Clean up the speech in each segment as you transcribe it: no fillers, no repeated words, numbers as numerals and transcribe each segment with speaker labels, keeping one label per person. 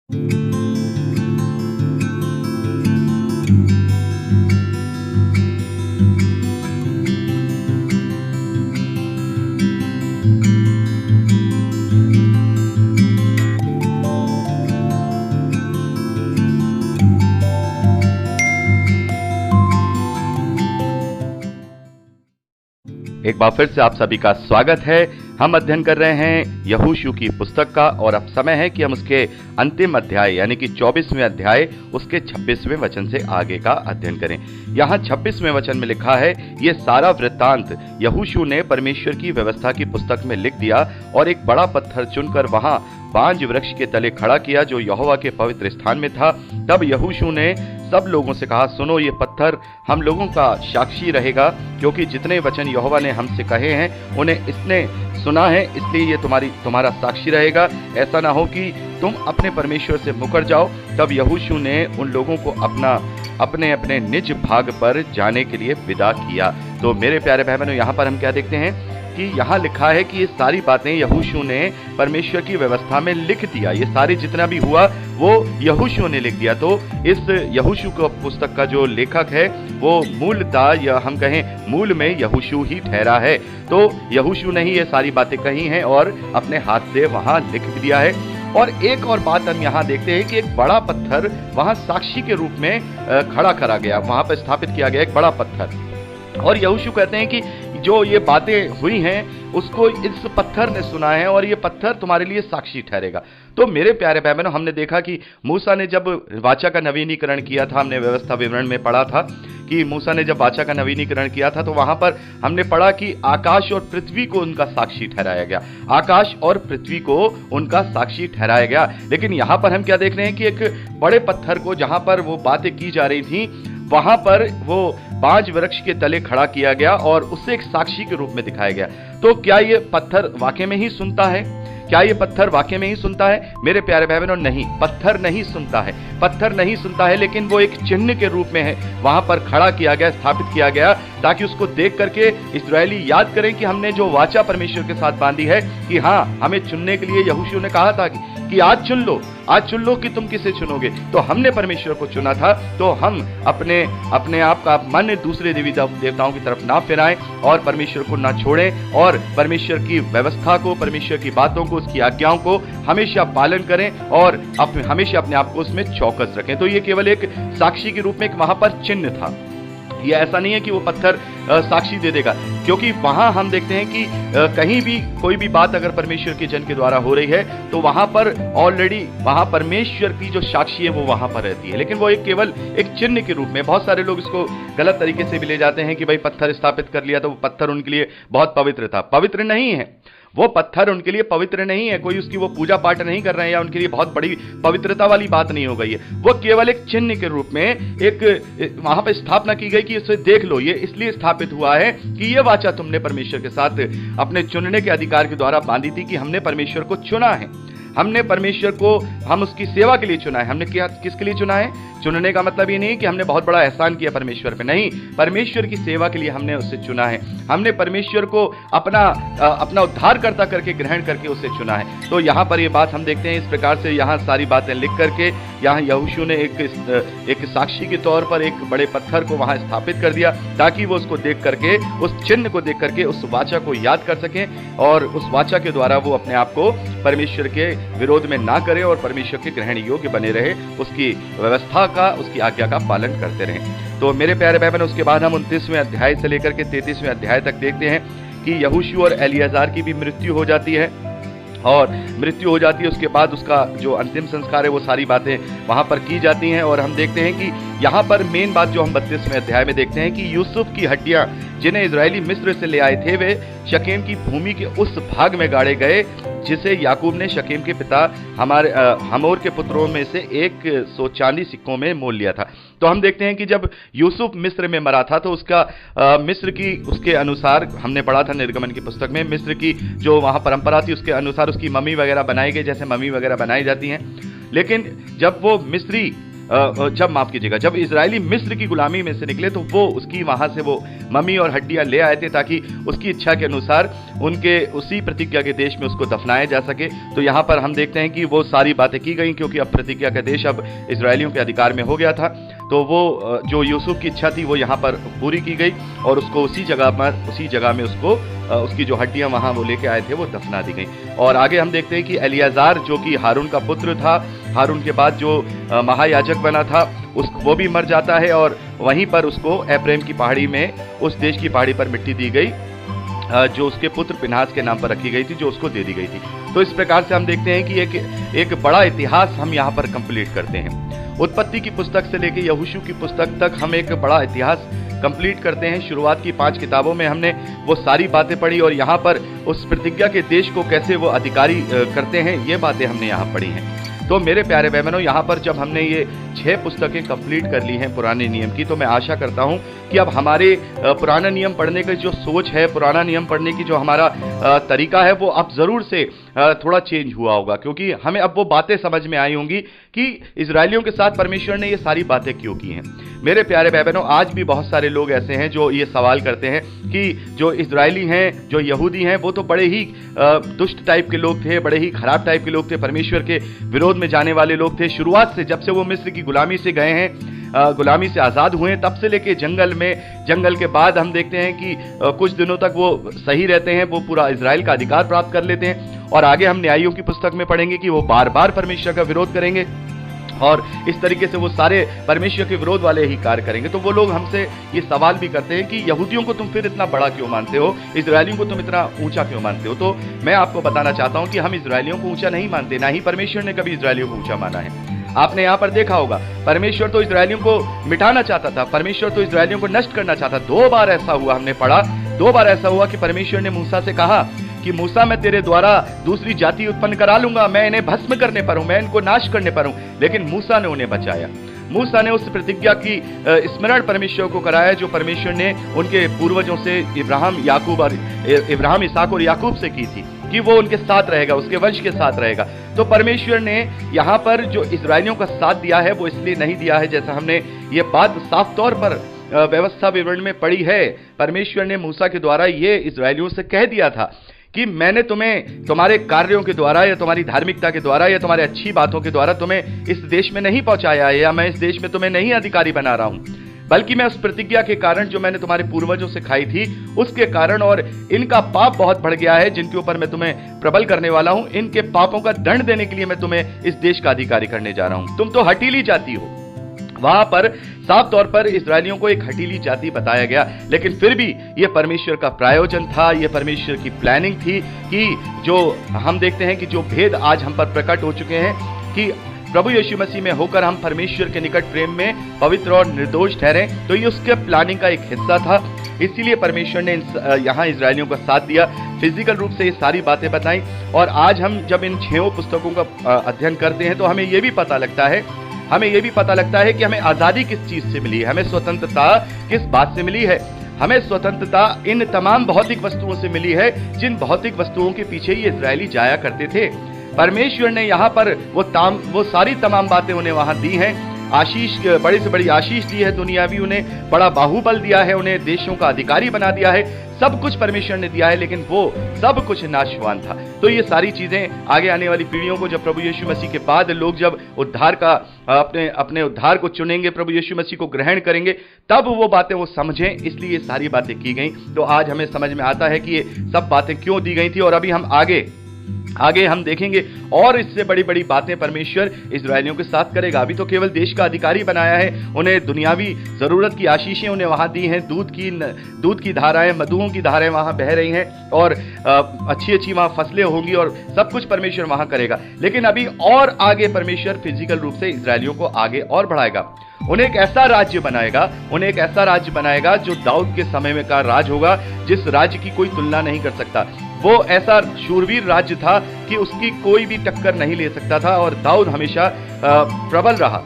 Speaker 1: एक बार फिर से आप सभी का स्वागत है। हम अध्ययन कर रहे हैं यहोशू की पुस्तक का और अब समय है कि हम उसके अंतिम अध्याय यानी कि 24वें अध्याय उसके 26वें वचन से आगे का अध्ययन करें। यहाँ 26वें वचन में लिखा है, ये सारा वृत्तांत यहोशू ने परमेश्वर की व्यवस्था की पुस्तक में लिख दिया और एक बड़ा पत्थर चुनकर वहां बांज वृक्ष के तले खड़ा किया जो यहोवा के पवित्र स्थान में था। तब यहोशू ने सब लोगों से कहा, सुनो, ये पत्थर हम लोगों का साक्षी रहेगा, क्योंकि जितने वचन यहोवा ने हमसे कहे हैं उन्हें इसने सुना है, इसलिए ये तुम्हारा साक्षी रहेगा। ऐसा ना हो कि तुम अपने परमेश्वर से मुकर जाओ। तब यहोशू ने उन लोगों को अपने अपने निज भाग पर जाने के लिए विदा किया। तो मेरे प्यारे भाई बहनों, यहाँ पर हम क्या देखते हैं कि यहाँ लिखा है कि ये सारी बातें यहोशू ने परमेश्वर की व्यवस्था में लिख दिया। ये सारी जितना भी हुआ वो यहोशू ने लिख दिया। तो इस यहोशू को पुस्तक का जो लेखक है वो मूलतः या हम कहें मूल में यहोशू ही ठहरा है। तो यहोशू ने ही ये सारी बातें कही हैं और अपने हाथ से वहां लिख दिया है। और एक और बात हम यहाँ देखते हैं कि एक बड़ा पत्थर वहां साक्षी के रूप में खड़ा करा गया, वहां पर स्थापित किया गया एक बड़ा पत्थर। और यहोशू कहते हैं कि जो ये बातें हुई हैं उसको इस पत्थर ने सुना है और ये पत्थर तुम्हारे लिए साक्षी ठहरेगा। तो मेरे प्यारे भाई बहनों, हमने देखा कि मूसा ने जब वाचा का नवीनीकरण किया था, हमने व्यवस्था विवरण में पढ़ा था कि मूसा ने जब वाचा का नवीनीकरण किया था तो वहां पर हमने पढ़ा कि आकाश और पृथ्वी को उनका साक्षी ठहराया गया। आकाश और पृथ्वी को उनका साक्षी ठहराया गया। लेकिन यहां पर हम क्या देख रहे हैं कि एक बड़े पत्थर को, जहां पर वो बातें की जा रही थी, वहां पर वो बांज वृक्ष के तले खड़ा किया गया और उसे एक साक्षी के रूप में दिखाया गया। तो क्या ये पत्थर वाकई में ही सुनता है? क्या ये पत्थर वाकई में ही सुनता है? मेरे प्यारे भाई बहनों, नहीं, पत्थर नहीं सुनता है। पत्थर नहीं सुनता है, लेकिन वो एक चिन्ह के रूप में है, वहां पर खड़ा किया गया, स्थापित किया गया, ताकि उसको देख करके इस्राएली याद करें कि हमने जो वाचा परमेश्वर के साथ बांधी है कि हाँ, हमें चुनने के लिए यहोशू ने कहा था कि आज चुन लो कि तुम किसे चुनोगे। तो हमने परमेश्वर को चुना था, तो हम अपने आप का मन दूसरे देवी देवताओं की तरफ ना फिराएं और परमेश्वर को ना छोड़ें और परमेश्वर की व्यवस्था को, परमेश्वर की बातों को, उसकी आज्ञाओं को हमेशा पालन करें और हमेशा अपने आप को उसमें चौकस रखें। तो ये केवल एक साक्षी के रूप में एक वहां पर चिन्ह था। ये ऐसा नहीं है कि वो पत्थर साक्षी दे देगा, क्योंकि वहां हम देखते हैं कि कहीं भी कोई भी बात अगर परमेश्वर के जन के द्वारा हो रही है तो वहां पर ऑलरेडी वहां परमेश्वर की जो साक्षी है वो वहां पर रहती है। लेकिन वो केवल एक चिन्ह के रूप में, बहुत सारे लोग इसको गलत तरीके से भी ले जाते हैं कि भाई पत्थर स्थापित कर लिया तो वो पत्थर उनके लिए बहुत पवित्र था। पवित्र नहीं है वो पत्थर, उनके लिए पवित्र नहीं है। कोई उसकी वो पूजा पाठ नहीं कर रहे हैं या उनके लिए बहुत बड़ी पवित्रता वाली बात नहीं हो गई है। वो केवल एक चिन्ह के रूप में एक वहां पर स्थापना की गई कि इसे देख लो, ये इसलिए स्थापित हुआ है कि ये वाचा तुमने परमेश्वर के साथ अपने चुनने के अधिकार के द्वारा बांधी थी कि हमने परमेश्वर को चुना है, हमने परमेश्वर को, हम उसकी सेवा के लिए चुना है। हमने किसके लिए चुना है? चुनने का मतलब ये नहीं कि हमने बहुत बड़ा एहसान किया परमेश्वर पे, नहीं, परमेश्वर की सेवा के लिए हमने उसे चुना है। हमने परमेश्वर को अपना उद्धारकर्ता करके ग्रहण करके उसे चुना है। तो यहाँ पर ये बात हम देखते हैं इस प्रकार से, यहाँ सारी बातें लिख करके यहाँ यहोशू ने एक साक्षी के तौर पर एक बड़े पत्थर को वहां स्थापित कर दिया, ताकि वो उसको देख करके, उस चिन्ह को देख करके उस वाचा को याद कर सकें और उस वाचा के द्वारा वो अपने आप को परमेश्वर के विरोध में ना करें और परमेश्वर के ग्रहण योग्य बने रहे, उसकी व्यवस्था का, उसकी आज्ञा का पालन करते रहें। तो मेरे प्यारे भाई बहनों, उसके बाद हम 29वें अध्याय से लेकर के 33वें अध्याय तक देखते हैं कि यहोशू और एलियाजार की भी मृत्यु हो जाती है और मृत्यु हो जाती है। उसके बाद उसका जो अंतिम संस्कार है वो सारी बातें वहां पर की जाती हैं। और हम देखते हैं कि यहाँ पर मेन बात जो हम 32वें अध्याय में देखते हैं कि यूसुफ की हड्डियां जिन्हें इजरायली मिस्र से ले आए थे, वे शकेम की भूमि के उस भाग में गाड़े गए जिसे याकूब ने शकेम के पिता हमोर के पुत्रों में से 100 चांदी सिक्कों में मोल लिया था। तो हम देखते हैं कि जब यूसुफ मिस्र में मरा था तो उसका मिस्र की, उसके अनुसार हमने पढ़ा था निर्गमन की पुस्तक में, मिस्र की जो वहां परंपरा थी उसके अनुसार उसकी मम्मी वगैरह बनाई गई, जैसे मम्मी वगैरह बनाई जाती हैं। लेकिन जब वो जब इजरायली मिस्र की गुलामी में से निकले तो वो उसकी वहां से वो मम्मी और हड्डियां ले आए थे ताकि उसकी इच्छा के अनुसार उनके उसी प्रतिज्ञा के देश में उसको दफनाया जा सके। तो यहाँ पर हम देखते हैं कि वो सारी बातें की गई, क्योंकि अब प्रतिज्ञा का देश अब इजरायलियों के अधिकार में हो गया था। तो वो जो यूसुफ की इच्छा थी वो यहाँ पर पूरी की गई और उसको उसी जगह में उसको उसकी जो हड्डियां वहां वो लेके आए थे वो दफना दी गई। और आगे हम देखते हैं कि एलियाजार जो कि हारून का पुत्र था, हारून के बाद जो महायाजक बना था, वो भी मर जाता है और वहीं पर उसको एफ्रेम की पहाड़ी में, उस देश की पहाड़ी पर मिट्टी दी गई जो उसके पुत्र फिनहास के नाम पर रखी गई थी, जो उसको दे दी गई थी। तो इस प्रकार से हम देखते हैं कि एक बड़ा इतिहास हम यहाँ पर कंप्लीट करते हैं। उत्पत्ति की पुस्तक से लेकर यहोशू की पुस्तक तक हम एक बड़ा इतिहास कंप्लीट करते हैं। शुरुआत की 5 किताबों में हमने वो सारी बातें पढ़ी और यहाँ पर उस प्रतिज्ञा के देश को कैसे वो अधिकारी करते हैं, ये बातें हमने यहाँ पढ़ी हैं। तो मेरे प्यारे भाई बहनों, यहाँ पर जब हमने ये 6 पुस्तकें कंप्लीट कर ली हैं पुराने नियम की, तो मैं आशा करता हूँ कि अब हमारे पुराना नियम पढ़ने की जो सोच है, पुराना नियम पढ़ने की जो हमारा तरीका है, वो अब जरूर से थोड़ा चेंज हुआ होगा, क्योंकि हमें अब वो बातें समझ में आई होंगी कि इजरायलियों के साथ परमेश्वर ने ये सारी बातें क्यों की हैं। मेरे प्यारे भाई बहनों, आज भी बहुत सारे लोग ऐसे हैं जो ये सवाल करते हैं कि जो इजरायली हैं, जो यहूदी हैं, वो तो बड़े ही दुष्ट टाइप के लोग थे, बड़े ही खराब टाइप के लोग थे, परमेश्वर के विरोध में जाने वाले लोग थे। शुरुआत से, जब से वो मिस्र की गुलामी से गए हैं, गुलामी से आज़ाद हुए, तब से लेके जंगल के बाद हम देखते हैं कि कुछ दिनों तक वो सही रहते हैं, वो पूरा इजराइल का अधिकार प्राप्त कर लेते हैं। और आगे हम न्यायियों की पुस्तक में पढ़ेंगे कि वो बार बार परमेश्वर का विरोध करेंगे और इस तरीके से वो सारे परमेश्वर के विरोध वाले ही कार्य करेंगे। तो वो लोग हमसे ये सवाल भी करते हैं कि यहूदियों को तुम फिर इतना बड़ा क्यों मानते हो, इजरायलियों को तुम इतना ऊंचा क्यों मानते हो। तो मैं आपको बताना चाहता हूं कि हम इजरायलियों को ऊंचा नहीं मानते, ना ही परमेश्वर ने कभी इजरायलियों को ऊंचा माना है। आपने यहाँ पर देखा होगा, परमेश्वर तो इजरायलियों को मिटाना चाहता था, परमेश्वर तो इजरायलियों को नष्ट करना चाहता। 2 बार ऐसा हुआ, हमने पढ़ा, 2 बार ऐसा हुआ कि परमेश्वर ने मूसा से कहा कि मूसा, मैं तेरे द्वारा दूसरी जाति उत्पन्न करा लूंगा, मैं इन्हें भस्म करने पर हूं, मैं इनको नाश करने पर हूं। लेकिन मूसा ने उन्हें बचाया। मूसा ने उस प्रतिज्ञा की स्मरण परमेश्वर को कराया जो परमेश्वर ने उनके पूर्वजों से इब्राहिम, इसहाक और याकूब से की थी कि वो उनके साथ रहेगा, उसके वंश के साथ रहेगा। तो परमेश्वर ने यहाँ पर जो इजरायलियों का साथ दिया है वो इसलिए नहीं दिया है, जैसा हमने ये बात साफ तौर पर व्यवस्था विवरण में पढ़ी है। परमेश्वर ने मूसा के द्वारा ये इजरायलियों से कह दिया था कि मैंने तुम्हें तुम्हारे कार्यों के द्वारा या तुम्हारी धार्मिकता के द्वारा या तुम्हारे अच्छी बातों के द्वारा तुम्हें इस देश में नहीं पहुंचाया है, या मैं इस देश में तुम्हें नहीं अधिकारी बना रहा हूं, बल्कि मैं उस प्रतिज्ञा के कारण जो मैंने तुम्हारे पूर्वजों से खाई थी उसके कारण, और इनका पाप बहुत बढ़ गया है जिनके ऊपर मैं तुम्हें प्रबल करने वाला हूं, इनके पापों का दंड देने के लिए मैं तुम्हें इस देश का अधिकारी करने जा रहा हूं। तुम तो हठीली जाति हो। वहां पर साफ तौर पर इस्राएलियों को एक हठीली जाति बताया गया, लेकिन फिर भी यह परमेश्वर का प्रायोजन था, यह परमेश्वर की प्लानिंग थी कि जो हम देखते हैं कि जो भेद आज हम पर प्रकट हो चुके हैं कि प्रभु यीशु मसीह में होकर हम परमेश्वर के निकट प्रेम में पवित्र और निर्दोष ठहरे, तो ये उसके प्लानिंग का एक हिस्सा था। इसीलिए परमेश्वर ने यहाँ इजरायलियों का साथ दिया, फिजिकल रूप से ये सारी बातें बताई। और आज हम जब इन 6 पुस्तकों का अध्ययन करते हैं तो हमें ये भी पता लगता है कि हमें आजादी किस चीज से मिली है, हमें स्वतंत्रता किस बात से मिली है। हमें स्वतंत्रता इन तमाम भौतिक वस्तुओं से मिली है जिन भौतिक वस्तुओं के पीछे ये इजरायली जाया करते थे। परमेश्वर ने यहाँ पर वो सारी तमाम बातें उन्हें वहां दी हैं। आशीष, बड़ी से बड़ी आशीष दी है दुनियावी, उन्हें बड़ा बाहुबल दिया है, उन्हें देशों का अधिकारी बना दिया है, सब कुछ परमेश्वर ने दिया है, लेकिन वो सब कुछ नाशवान था। तो ये सारी चीजें आगे आने वाली पीढ़ियों को, जब प्रभु यीशु मसीह के बाद लोग जब उद्धार का अपने उद्धार को चुनेंगे, प्रभु यीशु मसीह को ग्रहण करेंगे, तब वो बातें वो समझें। इसलिए ये सारी बातें की गई। तो आज हमें समझ में आता है कि ये सब बातें क्यों दी गई थी। और अभी हम आगे हम देखेंगे और इससे बड़ी बड़ी बातें परमेश्वर इजरायलियों के साथ करेगा। अभी तो केवल देश का अधिकारी बनाया है, उन्हें दुनियावी जरूरत की आशीषें उन्हें वहां दी हैं, दूध की धाराएं, मधुओं की धाराएं वहां बह रही हैं और अच्छी वहां फसलें होंगी और सब कुछ परमेश्वर वहां करेगा। लेकिन अभी और आगे परमेश्वर फिजिकल रूप से इजरायलियों को आगे और बढ़ाएगा। उन्हें एक ऐसा राज्य बनाएगा जो दाऊद के समय में का राज होगा, जिस राज्य की कोई तुलना नहीं कर सकता। वो ऐसा शूरवीर राज्य था कि उसकी कोई भी टक्कर नहीं ले सकता था और दाऊद हमेशा प्रबल रहा।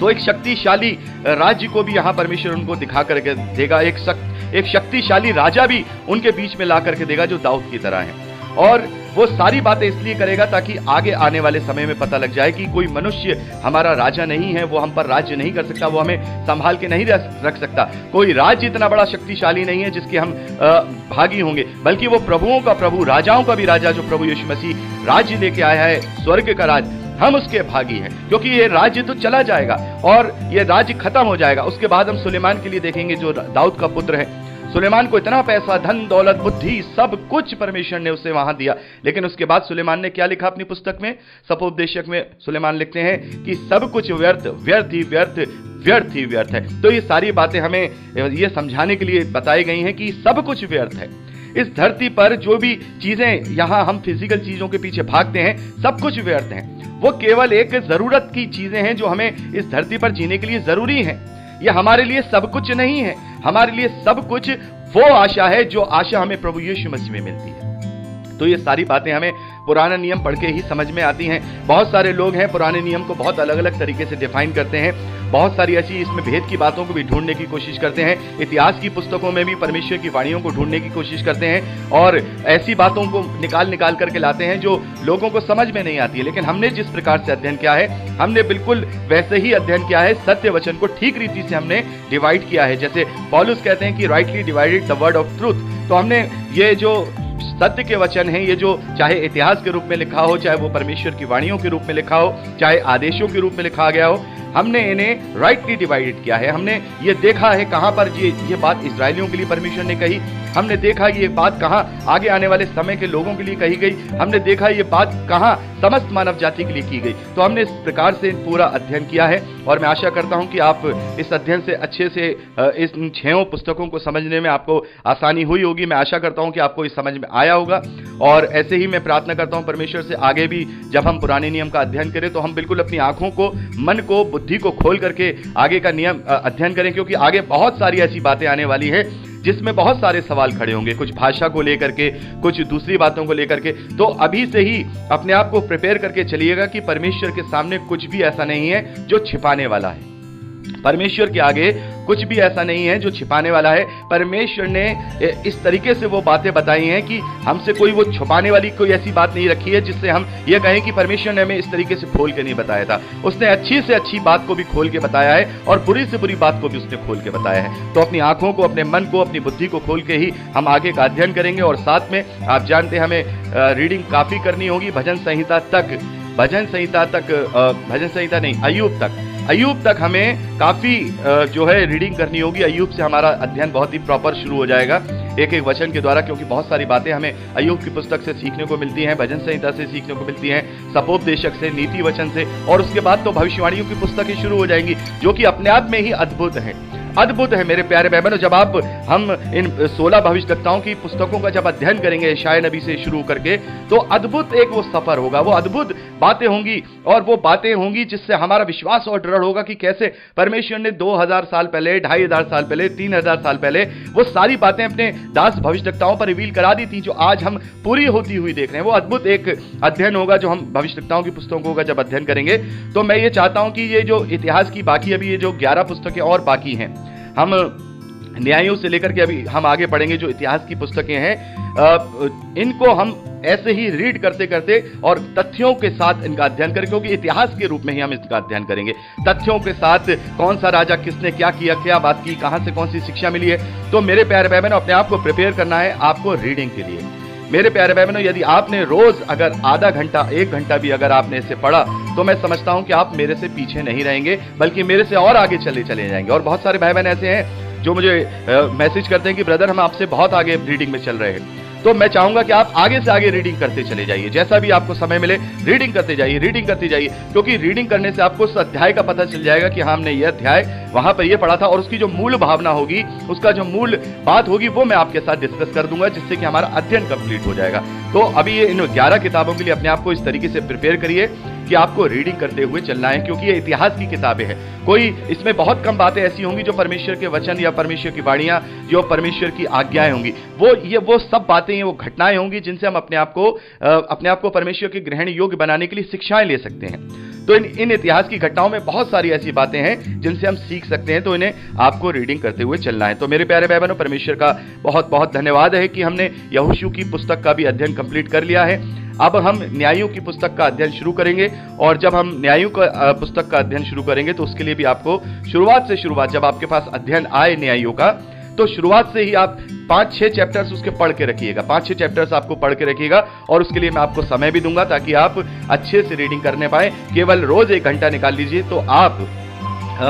Speaker 1: तो एक शक्तिशाली राज्य को भी यहाँ परमेश्वर उनको दिखा करके देगा, एक शक्तिशाली राजा भी उनके बीच में ला करके देगा जो दाऊद की तरह है। और वो सारी बातें इसलिए करेगा ताकि आगे आने वाले समय में पता लग जाए कि कोई मनुष्य हमारा राजा नहीं है, वो हम पर राज्य नहीं कर सकता, वो हमें संभाल के नहीं रख सकता। कोई राज्य इतना बड़ा शक्तिशाली नहीं है जिसके हम भागी होंगे, बल्कि वो प्रभुओं का प्रभु, राजाओं का भी राजा, जो प्रभु यीशु मसीह राज्य लेके आया है, स्वर्ग का राज, हम उसके भागी हैं। क्योंकि ये राज्य तो चला जाएगा और ये राज्य खत्म हो जाएगा। उसके बाद हम सुलेमान के लिए देखेंगे, जो दाऊद का पुत्र है। सुलेमान को इतना पैसा, धन दौलत, बुद्धि, सब कुछ परमेश्वर ने उसे वहां दिया, लेकिन उसके बाद सुलेमान ने क्या लिखा अपनी पुस्तक में? सपोपदेशक में सुलेमान लिखते हैं कि सब कुछ व्यर्थ, व्यर्थ ही व्यर्थ, व्यर्थ ही व्यर्थ है। तो ये सारी बातें हमें ये समझाने के लिए बताई गई हैं कि सब कुछ व्यर्थ है। इस धरती पर जो भी चीजें यहां हम फिजिकल चीजों के पीछे भागते हैं, सब कुछ व्यर्थ है। वो केवल एक जरूरत की चीजें हैं जो हमें इस धरती पर जीने के लिए जरूरी है। ये हमारे लिए सब कुछ नहीं है। हमारे लिए सब कुछ वो आशा है जो आशा हमें प्रभु यीशु मसीह में मिलती है। तो ये सारी बातें हमें पुराना नियम पढ़ के ही समझ में आती हैं। बहुत सारे लोग हैं पुराने नियम को बहुत अलग अलग तरीके से डिफाइन करते हैं, बहुत सारी ऐसी इसमें भेद की बातों को भी ढूंढने की कोशिश करते हैं। इतिहास की पुस्तकों में भी परमेश्वर की वाणियों को ढूंढने की कोशिश करते हैं और ऐसी बातों को निकाल करके लाते हैं जो लोगों को समझ में नहीं आती है। लेकिन हमने जिस प्रकार से अध्ययन किया है, हमने बिल्कुल वैसे ही अध्ययन किया है। सत्य वचन को ठीक रीति से हमने डिवाइड किया है। जैसे पौलुस कहते हैं कि rightly divided the word of truth. तो हमने ये जो सत्य के वचन हैं, ये जो चाहे इतिहास के रूप में लिखा हो, चाहे वो परमेश्वर की वाणियों के रूप में लिखा हो, चाहे आदेशों के रूप में लिखा गया हो, हमने इन्हें राइटली डिवाइडेड किया है। हमने ये देखा है कहां पर ये बात इस्राएलियों के लिए परमेश्वर ने कही, हमने देखा ये बात कहां आगे आने वाले समय के लोगों के लिए कही गई, हमने देखा ये बात कहां समस्त मानव जाति के लिए की गई। तो हमने इस प्रकार से पूरा अध्ययन किया है और मैं आशा करता हूं कि आप इस अध्ययन से अच्छे से इस 6 पुस्तकों को समझने में आपको आसानी हुई होगी। मैं आशा करता हूं कि आपको इस समझ में आया होगा और ऐसे ही मैं प्रार्थना करता हूं परमेश्वर से आगे भी जब हम पुराने नियम का अध्ययन करें तो हम बिल्कुल अपनी आंखों को, मन को, बुद्धि को खोल करके आगे का नियम अध्ययन करें, क्योंकि आगे बहुत सारी ऐसी बातें आने वाली है जिसमें बहुत सारे सवाल खड़े होंगे, कुछ भाषा को लेकर के, कुछ दूसरी बातों को लेकर के। तो अभी से ही अपने आप को प्रिपेयर करके चलिएगा कि परमेश्वर के सामने कुछ भी ऐसा नहीं है जो छिपाने वाला है। परमेश्वर के आगे कुछ भी ऐसा नहीं है जो छिपाने वाला है। परमेश्वर ने इस तरीके से वो बातें बताई हैं कि हमसे कोई वो छुपाने वाली कोई ऐसी बात नहीं रखी है जिससे हम ये कहें कि परमेश्वर ने हमें इस तरीके से खोल के नहीं बताया था। उसने अच्छी से अच्छी बात को भी खोल के बताया है और बुरी से बुरी बात को भी उसने खोल के बताया है। तो अपनी आंखों को, अपने मन को, अपनी बुद्धि को खोल के ही हम आगे का अध्ययन करेंगे। और साथ में आप जानते हैं हमें रीडिंग काफी करनी होगी, भजन संहिता नहीं, अय्यूब तक हमें काफी जो है रीडिंग करनी होगी। अय्यूब से हमारा अध्ययन बहुत ही प्रॉपर शुरू हो जाएगा एक एक वचन के द्वारा, क्योंकि बहुत सारी बातें हमें अय्यूब की पुस्तक से सीखने को मिलती हैं, भजन संहिता से सीखने को मिलती हैं, सपोपदेशक से, नीति वचन से, और उसके बाद तो भविष्यवाणियों की पुस्तकें शुरू हो जाएंगी जो कि अपने आप में ही अद्भुत है। अद्भुत है मेरे प्यारे भाई बहनों। जब हम इन 16 भविष्यवक्ताओं की पुस्तकों का जब अध्ययन करेंगे यशायाह नबी से शुरू करके, तो अद्भुत एक वो सफर होगा, वो अद्भुत बातें होंगी और वो बातें होंगी जिससे हमारा विश्वास और दृढ़ होगा कि कैसे परमेश्वर ने 2000 साल पहले, 2500 साल पहले, 3000 साल पहले वो सारी बातें अपने दास भविष्यवक्ताओं पर रिवील करा दी थी जो आज हम पूरी होती हुई देख रहे हैं। वो अद्भुत एक अध्ययन होगा जो हम भविष्यवक्ताओं की पुस्तकों का जब अध्ययन करेंगे। तो मैं ये चाहता हूं कि ये जो इतिहास की बाकी अभी ये जो 11 पुस्तकें और बाकी हैं, हम न्यायों से लेकर के अभी हम आगे पढ़ेंगे जो इतिहास की पुस्तकें हैं, इनको हम ऐसे ही रीड करते करते और तथ्यों के साथ इनका अध्ययन करें, क्योंकि इतिहास के रूप में ही हम इसका अध्ययन करेंगे। तथ्यों के साथ कौन सा राजा किसने क्या किया, क्या बात की, कहां से कौन सी शिक्षा मिली है। तो मेरे प्यारे भाई बहनों, अपने आप को प्रिपेयर करना है आपको रीडिंग के लिए। मेरे प्यारे भाई बहनों, यदि आपने रोज अगर आधा घंटा, 1 घंटा भी अगर आपने इसे पढ़ा, तो मैं समझता हूं कि आप मेरे से पीछे नहीं रहेंगे, बल्कि मेरे से और आगे चले जाएंगे। और बहुत सारे भाई बहन ऐसे हैं जो मुझे मैसेज करते हैं कि ब्रदर हम आपसे बहुत आगे रीडिंग में चल रहे हैं। तो मैं चाहूंगा कि आप आगे से आगे रीडिंग करते चले जाइए, जैसा भी आपको समय मिले रीडिंग करते जाइए, क्योंकि रीडिंग करने से आपको उस अध्याय का पता चल जाएगा कि हमने ये अध्याय वहां पर ये पढ़ा था, और उसकी जो मूल भावना होगी, उसका जो मूल बात होगी, वो मैं आपके साथ डिस्कस कर दूंगा, जिससे कि हमारा अध्ययन कंप्लीट हो जाएगा। तो अभी ये इन 11 किताबों के लिए अपने आप को इस तरीके से प्रिपेयर करिए कि आपको रीडिंग करते हुए चलना है, क्योंकि ये इतिहास की किताबें हैं। कोई इसमें बहुत कम बातें ऐसी होंगी जो परमेश्वर के वचन या परमेश्वर की वाणियां, जो परमेश्वर की आज्ञाएं होंगी, वो सब बातें, वो घटनाएं होंगी जिनसे हम अपने आप को परमेश्वर के ग्रहण योग्य बनाने के लिए शिक्षाएं ले सकते हैं। तो इन इतिहास की घटनाओं में बहुत सारी ऐसी बातें हैं जिनसे हम सीख सकते हैं, तो इन्हें आपको रीडिंग करते हुए चलना है। तो मेरे प्यारे भाई बहनों, परमेश्वर का बहुत बहुत धन्यवाद है कि हमने यहोशू की पुस्तक का भी अध्ययन कंप्लीट कर लिया है। अब हम न्यायों की पुस्तक का अध्ययन शुरू करेंगे, और जब हम न्यायों का पुस्तक का अध्ययन शुरू करेंगे तो उसके लिए भी आपको शुरुआत जब आपके पास अध्ययन आए न्यायों का, तो शुरुआत से ही आप 5-6 चैप्टर्स उसके पढ़ के रखिएगा, 5-6 चैप्टर्स आपको पढ़ के रखिएगा, और उसके लिए मैं आपको समय भी दूंगा ताकि आप अच्छे से रीडिंग करने पाए। केवल रोज 1 घंटा निकाल लीजिए तो आप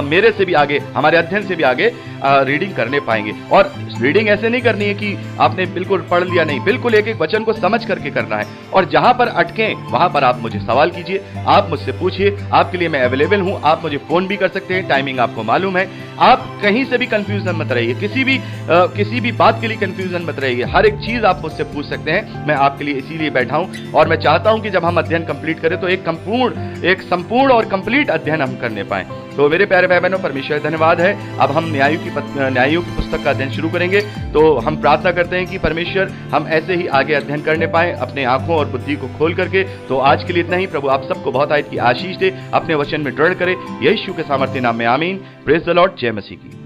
Speaker 1: मेरे से भी आगे, हमारे अध्ययन से भी आगे रीडिंग करने पाएंगे। और रीडिंग ऐसे नहीं करनी है कि आपने बिल्कुल पढ़ लिया, नहीं, बिल्कुल एक एक वचन को समझ करके करना है। और जहां पर अटके वहां पर आप मुझे सवाल कीजिए, आप मुझसे पूछिए, आपके लिए मैं अवेलेबल हूं। आप मुझे फोन भी कर सकते हैं, टाइमिंग आपको मालूम है। आप कहीं से भी कंफ्यूजन मत रहिए, किसी भी बात के लिए कंफ्यूजन मत रहिए, हर एक चीज आप मुझसे पूछ सकते हैं, मैं आपके लिए इसीलिए बैठा हूं। और मैं चाहता हूं कि जब हम अध्ययन कंप्लीट करें तो एक संपूर्ण और कंप्लीट अध्ययन हम करने पाए। तो मेरे प्यारे भाई बहनों, परमेश्वर धन्यवाद है। अब हम न्यायों की पुस्तक का अध्ययन शुरू करेंगे। तो हम प्रार्थना करते हैं कि परमेश्वर हम ऐसे ही आगे अध्ययन करने पाए, अपने आंखों और बुद्धि को खोल करके। तो आज के लिए इतना ही। प्रभु आप सबको बहुत आयत की आशीष दे, अपने वचन में दृढ़ करे। यीशु के सामर्थ्य नाम में आमीन। Praise the Lord. जय मसीह की।